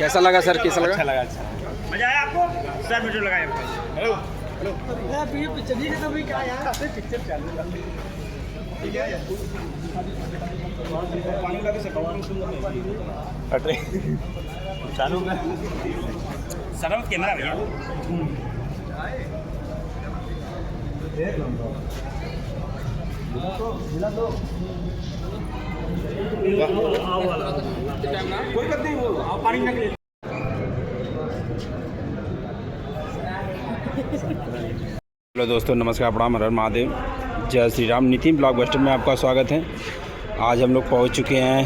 कैसा लगा सर? कैसा लगा? अच्छा लगा। अच्छा मजा आया आपको? सर वीडियो लगाए आपको। हेलो हेलो चलिए तो भाई क्या यार पिक्चर चालू ठीक है पानी लगे से कवर अरे चालू कर सरम कैमरा भैया मिला तो कोई बात नहीं वो आप पानी ना ले। हेलो दोस्तों, नमस्कार, प्रणाम, हर हर महादेव, जय श्री राम। नितिन ब्लॉकबस्टर में आपका स्वागत है। आज हम लोग पहुंच चुके हैं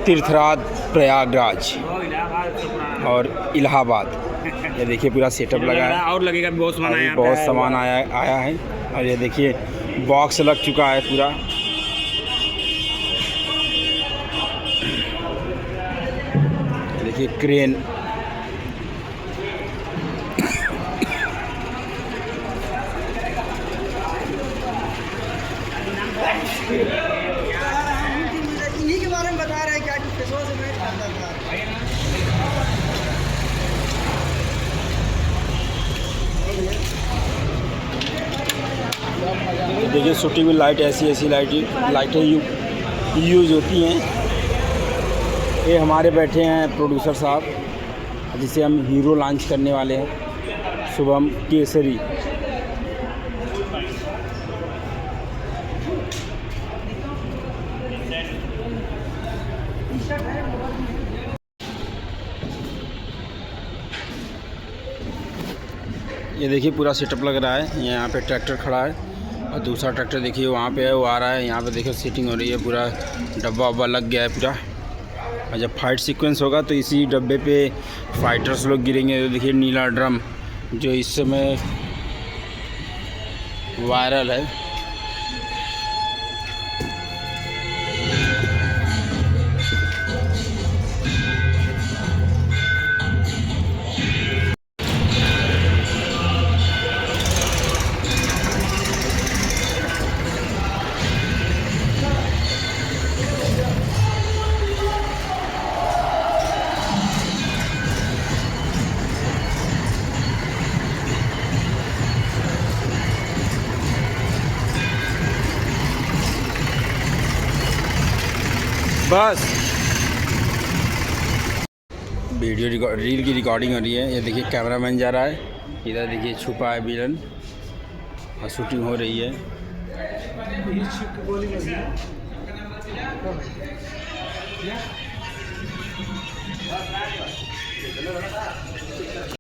तीर्थराज, प्रयागराज और इलाहाबाद। ये देखिए पूरा सेटअप लगा है और लगेगा बहुत सामान आया, बहुत सामान आया है। और ये देखिए बॉक्स लग चुका है पूरा। देखिए क्रेन, इन्हीं के बारे में बता रहे हैं क्या कि फेसवा से मैच करता था। देखिए शूटिंग में लाइट ऐसी लाइटें यूज होती हैं। ये हमारे बैठे हैं प्रोड्यूसर साहब, जिसे हम हीरो लॉन्च करने वाले हैं, शुभम केसरी। ये देखिए पूरा सेटअप लग रहा है। यहाँ पे ट्रैक्टर खड़ा है और दूसरा ट्रैक्टर देखिए वहाँ पे है, वो आ रहा है। यहाँ पे देखिए सीटिंग हो रही है, पूरा डब्बा वब्बा लग गया है पूरा। और जब फाइट सीक्वेंस होगा तो इसी डब्बे पे फाइटर्स लोग गिरेंगे। तो देखिए नीला ड्रम जो इस समय वायरल है। बस रील की रिकॉर्डिंग हो रही है। ये देखिए कैमरामैन जा रहा है, इधर देखिए छुपा है विलन और शूटिंग हो रही है।